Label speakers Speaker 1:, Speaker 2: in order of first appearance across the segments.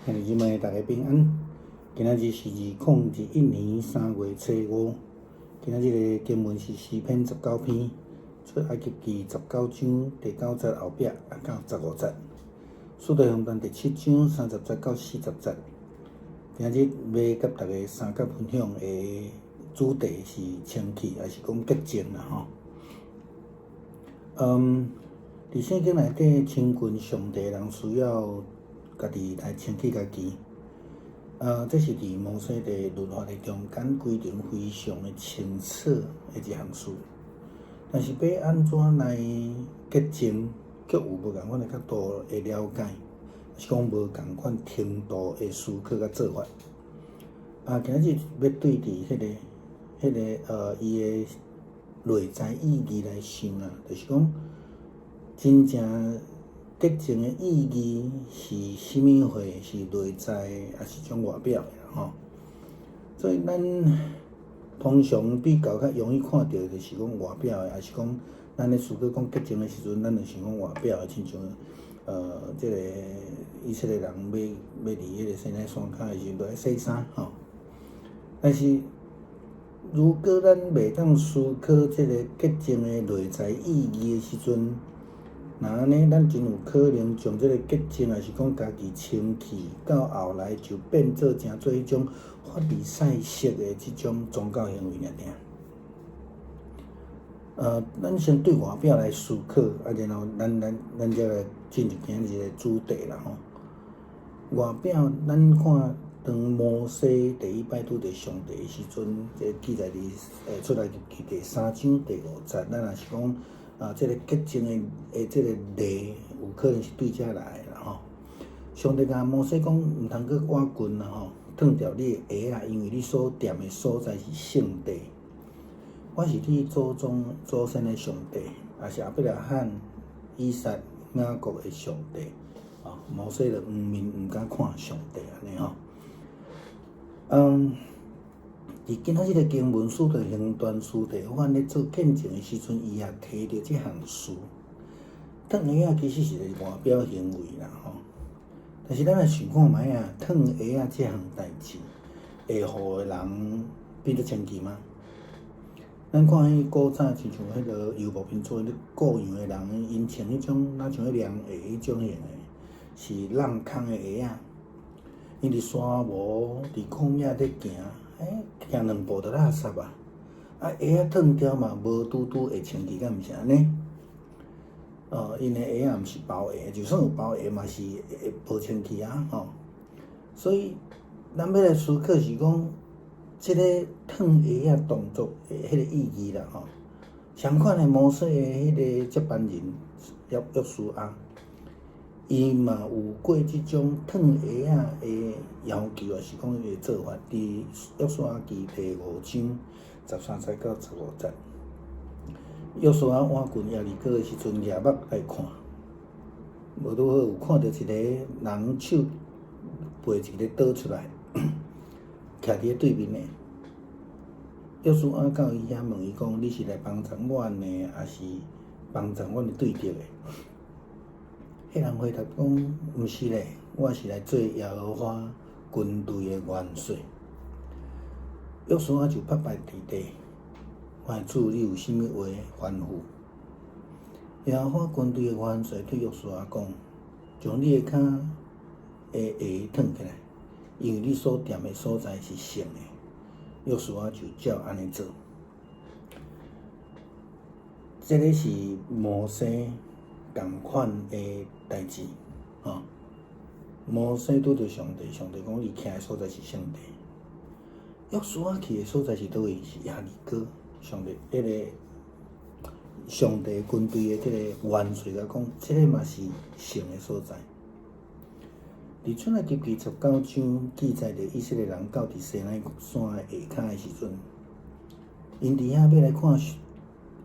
Speaker 1: 兄弟姊妹，大家平安。今仔日是2021年3月初5。今仔日的经文是诗篇19篇，出埃及记19章第9节后壁到15节，使徒行传第7章30节到40节。今日要甲大家三角分享的主题是清气，还是讲洁净啦伫圣经内底亲近上帝的人需要家己来清气家己。这是伫摩西的律法的中间规定非常的清楚的一项事。但是要安怎来洁净，却有无共款的角度的了解，是讲无共款程度的思考甲做法。今日要对伫伊的内在意义来想啦，就是讲真正洁净的意义是啥物货？是内在还是种外表的吼？所以咱通常比较较容易看到的就是讲外表的，还是讲咱咧思考讲洁净的时阵，咱就想讲外表的，亲像即个以色列人要伫迄个西奈山骹的时阵，都爱洗衫吼。但是如果咱袂当思考即个洁净的内在意义的时阵，那安尼，咱真有可能将即个洁净，还是讲家己清气，到后来就变做成做迄种法利赛式的即种宗教行为尔。咱先对外表来思考，然后咱才来进入今日的主题啦吼。外表，咱看当摩西第一摆拄着上帝的时阵，这记载伫出来记第3章第5节，咱若是讲这个洁净的这个例，有可能是对遮来的啦吼。上帝甲摩西讲，毋通去挖棍啦吼，脱掉你的鞋啊，因为你所踮的所在是圣地。我是你祖先的上帝，也是亚伯拉罕、以撒、雅各的上帝。摩西就毋敢看上帝安尼吼。伫今仔日的经文使徒行传司提反咧做见证的时阵，伊也提到即项事。脱鞋仔其实是个外表行为啦吼，但是咱来想看觅啊，脱鞋仔即项代志，会互的人变得清气吗？咱看迄古早，亲像迄个游牧民族咧雇养的人，因穿迄种若像迄凉鞋迄种型的，是浪空的鞋仔。因伫山无伫旷野咧行，行2步就垃圾啊！鞋仔脱掉嘛，无拄会清气，敢毋是安尼？因的鞋仔毋是包鞋，就算有包鞋嘛是会无清气啊吼。所以咱要来思考是讲，即个脱鞋仔动作的迄个意义啦吼。相款的摩西的迄个接班人约书亚，伊嘛有过即种脱鞋仔的要求，还是讲伊的做法。伫约书亚记第5章13节到15节，约书亚换棍耶利哥的时阵，举目来看，无拄好有看到一个人手背一个倒出来，徛伫对面的。约书亚到伊遐问伊讲：你是来帮衬阮的，还是帮衬阮的对敌的？迄人回答讲：毋是咧，我是来做耶和华军队的元帅。约书亚就拍摆伫地，问主：你有啥物话吩咐？耶和华军队的元帅对约书亚讲：将你的骹的鞋脱起来，因为你所踮的所在是圣的。约书亚就照安尼做。这个是摩西同款的代志吼。摩西拄着上帝，上帝讲伊徛的所在是圣地。约书亚去的所在是倒位？是耶利哥。上帝上帝军队的这个元帅甲讲，这个嘛是圣的所在。伫出埃及记19章记载着以色列人到伫西奈山的下骹的时阵，因伫遐要来看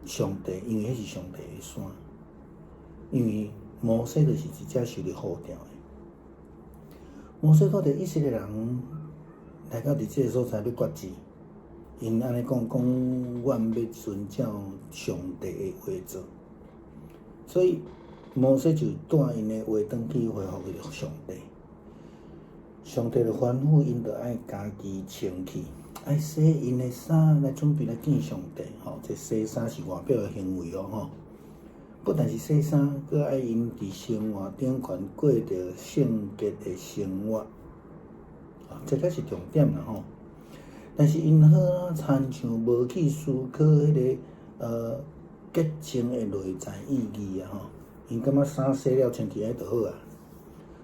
Speaker 1: 上帝，因为迄是上帝的山。因为摩西就是直接受着呼召的。摩西看到以色列人来到伫即个所在要决志，因安尼讲，阮要遵照上帝的话做，所以摩西就带因的话转去回复着上帝。上帝的吩咐，因着爱家己穿去，爱洗因的衫来准备来见上帝。这洗衫是外表的行为不但是洗衫，阁爱因伫生活顶悬过着圣洁的生活，这才是重点啦但是因好亲像无去思考迄个洁净的内在意义因感觉衫洗了穿起来就好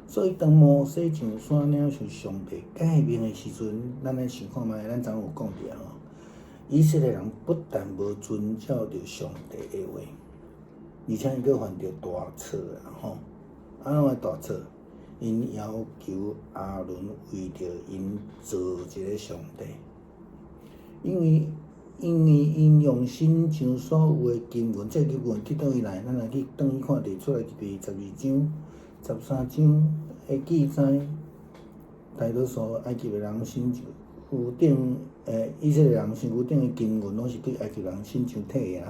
Speaker 1: 所以当摩西上山领受上帝诫命的时阵，咱来想看觅，咱昨有讲着以色列人不但无遵照着上帝的话，而且伊阁犯着大错安怎个大错？因要求亚伦为着因做一个上帝，因为因用心上所有的经文，这经文去倒位来，咱来去转去看第出来第12章、13章的记载，大多数埃及的人身躯顶以色列人身躯顶的经文，拢是对埃及人身上体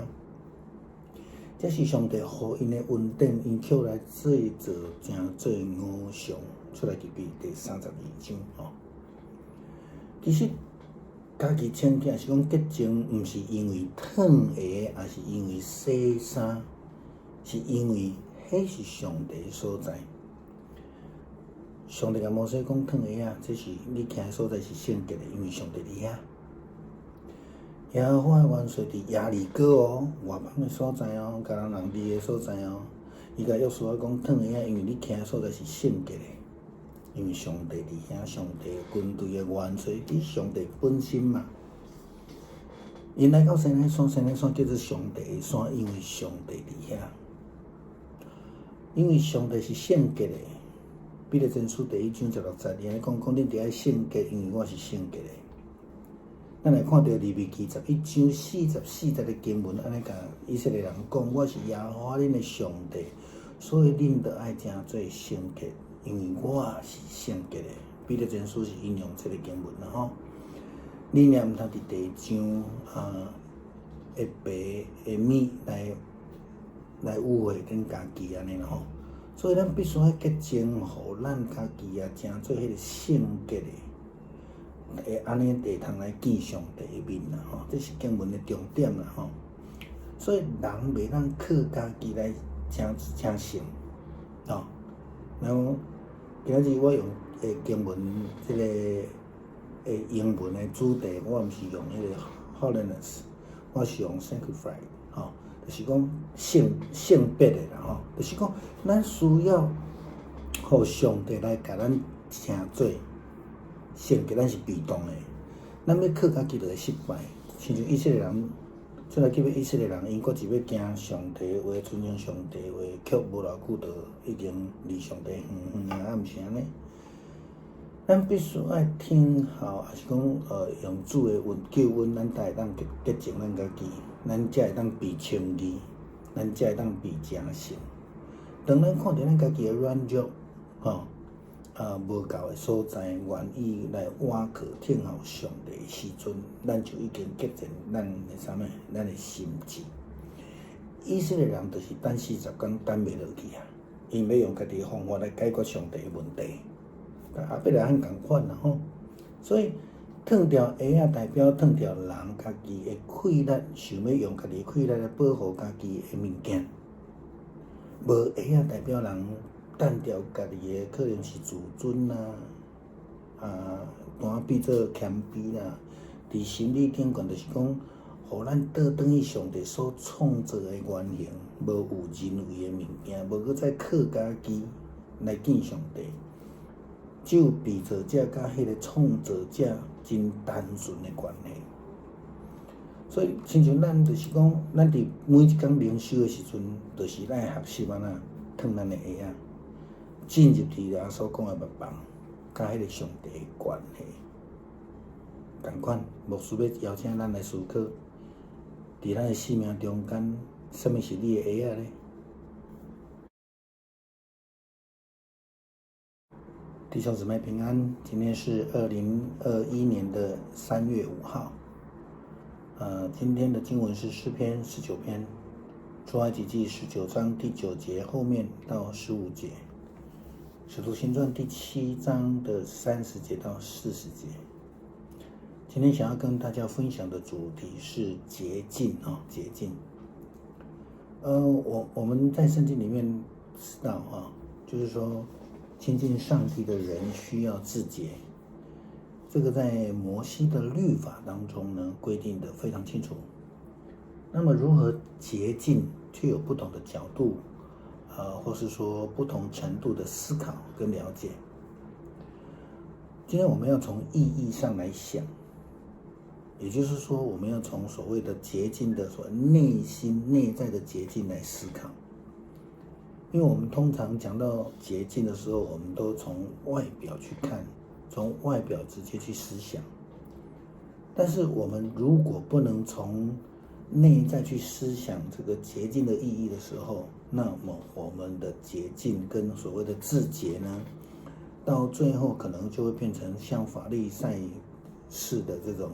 Speaker 1: 这是上帝予因的恩典，因捡来制作成做偶像，出来记第32章其实家己穿起是讲洁净，毋是因为烫鞋，也是因为洗衫，是因为迄是上帝所在。上帝甲摩西讲烫鞋这是你徛的所在是圣洁的，因为上帝伫遐。耶和华元帅伫亚利哥外邦的所在迦南人伫的所在伊甲约书亚讲烫鞋因为你徛的所在是圣洁的，因为上帝伫遐，上帝军队的元帅伫上帝本身嘛。因来到西奈山，西奈山叫做上帝的山，因为上帝伫遐，因为上帝是圣洁的。彼得前书第1章16节，伊安尼讲恁伫爱圣洁，因为我是圣洁的。咱来看到利未记11章44节的经文，安尼甲以色列人讲：我是耶和华恁的上帝，所以恁着爱诚做圣洁，因为我是圣洁的。彼得前书是引用这个经文啦你念毋通伫第1章会白会米来误会恁家己安尼啦所以咱必须要洁净，互咱家己诚做迄个圣洁的，会安尼地通来见上帝的面啦这是经文的重点啦所以人袂当靠家己来诚圣然后今日我用经文这个英文的主题，我毋是用迄个 holiness， 我是用 sanctified就是讲圣别的啦就是讲咱需要互上帝来甲咱称做圣洁，咱是被动的，咱要靠家己就会失败。亲像以色列人，出来去要以色列人，因搁是要行上帝的话，遵从上帝的话，却无偌久就已经离上帝远毋是安尼。咱必须爱听候，也是讲用主的救恩，咱才会当洁净咱家己，咱才会当被称义，咱才会当被成圣。当咱看到咱家己的软弱无够的所在，愿意来倚靠听候上帝的时阵，咱就已经洁净咱的心智。以色列人就是等40天等袂落去因要用家己的方法来解决上帝的问题。甲阿伯拉罕共款啦所以脱掉鞋代表脱掉人家己的气力，想要用家己的气力来保护家己的物件。无鞋代表人单调家己的可能是自尊单变做谦卑啦。伫心理顶悬就是讲，互咱倒转去上帝所创造的原形，无有人为的物件，无搁再靠家己来见上帝。只有被造者甲迄个创造者真单纯的关系。所以，亲像咱就是讲，咱伫每一工灵修的时阵，就是咱学习安怎脱咱的鞋进入去咱所讲的密房，甲迄个上帝的关系。同款，牧师要邀请咱来思考，伫咱的生命中间，什么是你的鞋呢？弟兄姊妹平安，今天是2021年的3月5号。今天的经文是诗篇19篇，出埃及记19章第9节后面到15节。使徒行传第7章的30节到40节。今天想要跟大家分享的主题是洁净啊，洁净。我们在圣经里面知道啊，就是说亲近上帝的人需要自洁，这个在摩西的律法当中呢规定的非常清楚。那么如何洁净，却有不同的角度，或是说不同程度的思考跟了解。今天我们要从意义上来想，也就是说我们要从所谓的洁净的所谓内心内在的洁净来思考。因为我们通常讲到洁净的时候，我们都从外表去看，从外表直接去思想。但是我们如果不能从内在去思想这个洁净的意义的时候，那么我们的洁净跟所谓的自洁呢，到最后可能就会变成像法利赛式的这种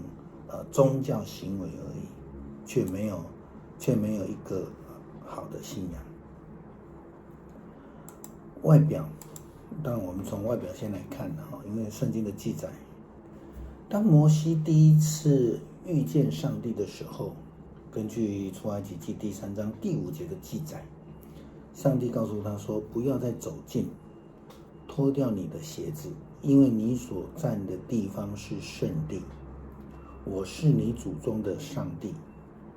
Speaker 1: 宗教行为而已，却没有一个好的信仰。外表，当然我们从外表先来看哈，因为圣经的记载，当摩西第一次遇见上帝的时候，根据出埃及记第3章第5节的记载，上帝告诉他说，不要再走近，脱掉你的鞋子，因为你所站的地方是圣地，我是你祖宗的上帝，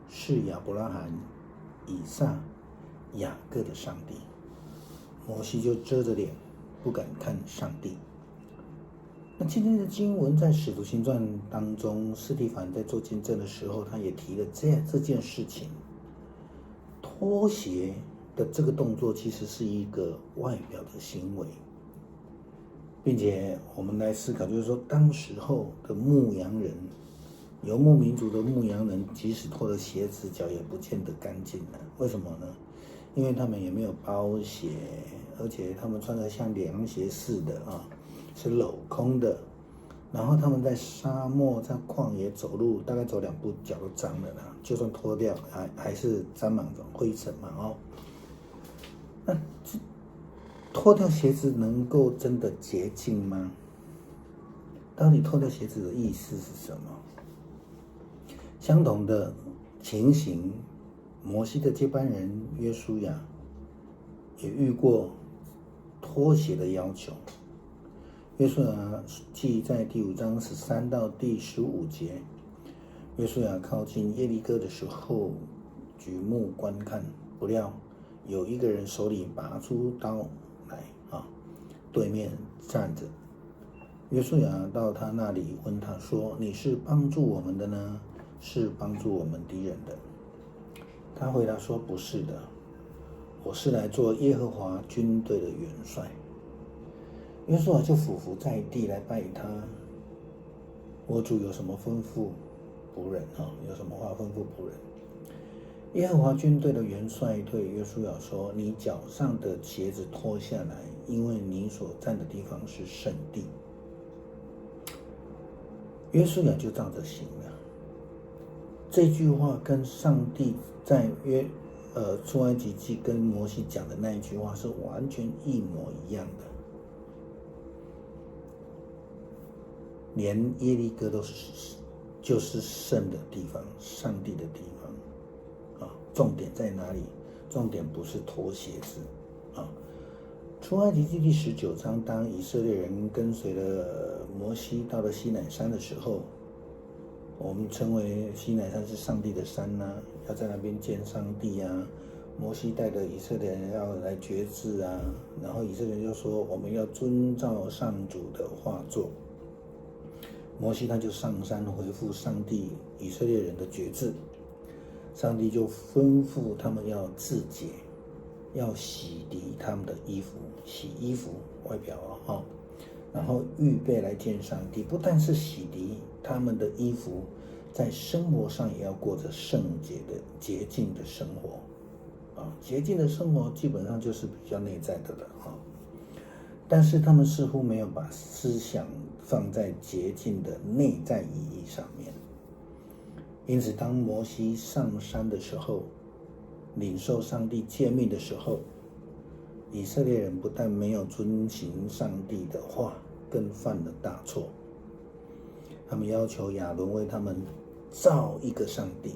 Speaker 1: 是亚伯拉罕、以撒、雅各的上帝。摩西就遮着脸，不敢看上帝。那今天的经文在使徒行传当中，司提反在做见证的时候，他也提了这件事情。脱鞋的这个动作其实是一个外表的行为，并且我们来思考，就是说当时候的牧羊人，游牧民族的牧羊人，即使脱了鞋子，脚也不见得干净了。为什么呢？因为他们也没有包鞋，而且他们穿得像凉鞋似的是镂空的。然后他们在沙漠、在旷野走路，大概走2步脚都脏了啦，就算脱掉，还是沾满着灰尘嘛那脱掉鞋子能够真的洁净吗？到底脱掉鞋子的意思是什么？相同的情形，摩西的接班人约书亚也遇过脱鞋的要求。约书亚记在第5章13到第15节，约书亚靠近耶利哥的时候，举目观看，不料有一个人手里拔出刀来对面站着。约书亚到他那里问他说，你是帮助我们的呢，是帮助我们敌人的？他回答说，不是的，我是来做耶和华军队的元帅。约书亚就俯伏在地来拜他，我主有什么吩咐仆人有什么话吩咐仆人？耶和华军队的元帅对约书亚说，你脚上的鞋子脱下来，因为你所站的地方是圣地。约书亚就照着行了。这句话跟上帝在出埃及记跟摩西讲的那一句话是完全一模一样的。连耶利哥都就是圣的地方，上帝的地方重点在哪里？重点不是脱鞋子出埃及记第19章，当以色列人跟随了摩西到了西乃山的时候，我们称为西乃山是上帝的山要在那边见上帝摩西带着以色列人要来决志然后以色列人就说，我们要遵照上主的话做。摩西他就上山回复上帝以色列人的决志，上帝就吩咐他们要自洁，要洗涤他们的衣服，洗衣服外表然后预备来见上帝。不但是洗涤他们的衣服，在生活上也要过着圣洁的洁净的生活洁净的生活基本上就是比较内在的了但是他们似乎没有把思想放在洁净的内在意义上面。因此当摩西上山的时候，领受上帝诫命的时候，以色列人不但没有遵行上帝的话，更犯了大错。他们要求亚伦为他们造一个上帝，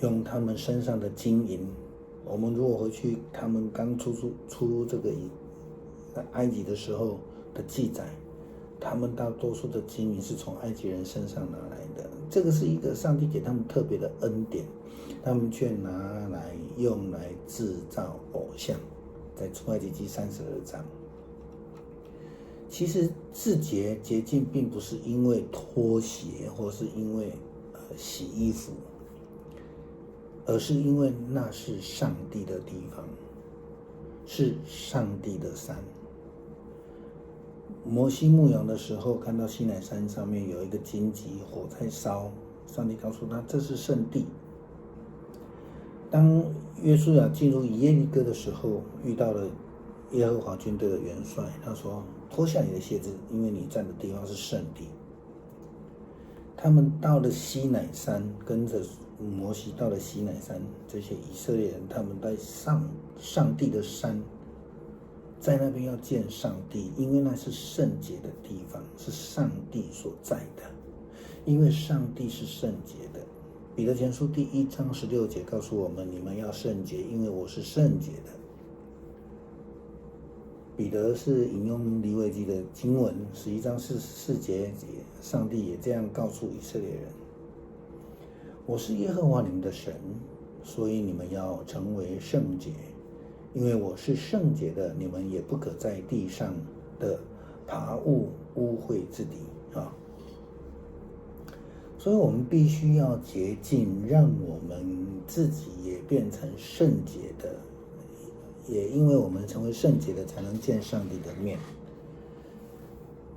Speaker 1: 用他们身上的金银。我们如果回去他们刚出这个埃及的时候的记载，他们大多数的金银是从埃及人身上拿来的。这个是一个上帝给他们特别的恩典，他们却拿来用来制造偶像。在出埃及记32章，其实自洁洁净并不是因为脱鞋，或是因为洗衣服，而是因为那是上帝的地方，是上帝的山。摩西牧羊的时候，看到西乃山上面有一个荆棘，火在烧，上帝告诉他这是圣地。当约书亚进入耶利哥的时候，遇到了耶和华军队的元帅，他说：脱下你的鞋子，因为你站的地方是圣地。他们到了西乃山，跟着摩西到了西乃山，这些以色列人他们在上帝的山，在那边要见上帝，因为那是圣洁的地方，是上帝所在的，因为上帝是圣洁的。彼得前书第1章16节告诉我们：你们要圣洁，因为我是圣洁的。彼得是引用利未记的经文11章44节，上帝也这样告诉以色列人：我是耶和华你们的神，所以你们要成为圣洁，因为我是圣洁的，你们也不可在地上的爬污秽之地啊。所以我们必须要洁净，让我们自己也变成圣洁的，也因为我们成为圣洁的，才能见上帝的面。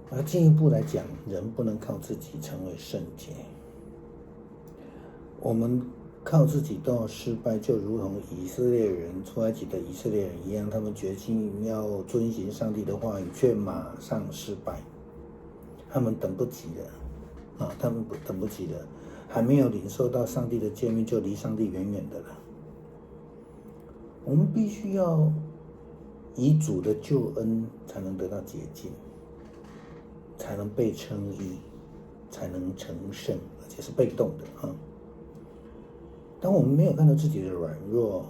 Speaker 1: 而进一步来讲，人不能靠自己成为圣洁，我们靠自己都要失败，就如同以色列人出埃及的以色列人一样，他们决心要遵行上帝的话语，却马上失败。他们等不及了。他们等不及了，还没有领受到上帝的诫命，就离上帝远远的了。我们必须要以主的救恩，才能得到洁净，才能被称义，才能成圣，而且是被动的。当我们没有看到自己的软弱，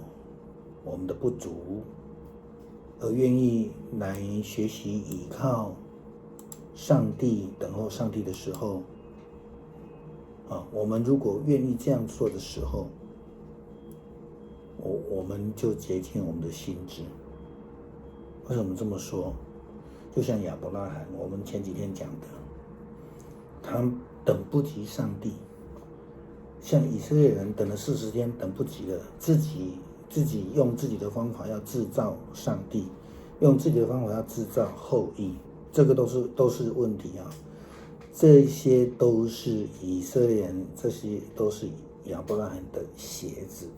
Speaker 1: 我们的不足，而愿意来学习倚靠上帝，等候上帝的时候，我们如果愿意这样做的时候，我们就洁净我们的心智。为什么这么说？就像亚伯拉罕，我们前几天讲的，他等不及上帝，像以色列人等了40天，等不及了，自己用自己的方法要制造上帝，用自己的方法要制造后裔，这个都是问题啊。这些都是以色列人，这些都是亚伯拉罕的鞋子。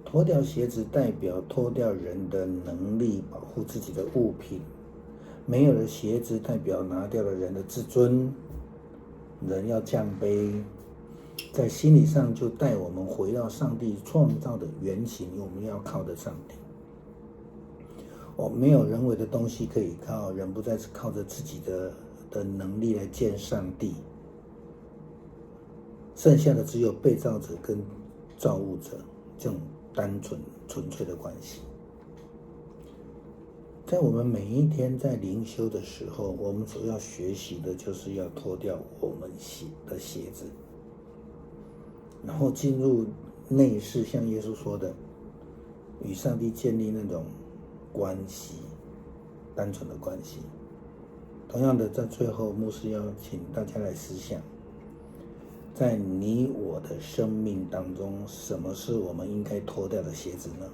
Speaker 1: 脱掉鞋子代表脱掉人的能力保护自己的物品，没有了鞋子代表拿掉了人的自尊，人要降卑，在心理上就带我们回到上帝创造的原型，我们要靠的上帝。没有人为的东西可以靠，人不再是靠着自己的能力来见上帝，剩下的只有被造者跟造物者这种单纯粹的关系。在我们每一天在灵修的时候，我们所要学习的就是要脱掉我们的鞋子，然后进入内室，像耶稣说的，与上帝建立那种关系，单纯的关系。同样的，在最后，牧师要请大家来思想，在你我的生命当中，什么是我们应该脱掉的鞋子呢？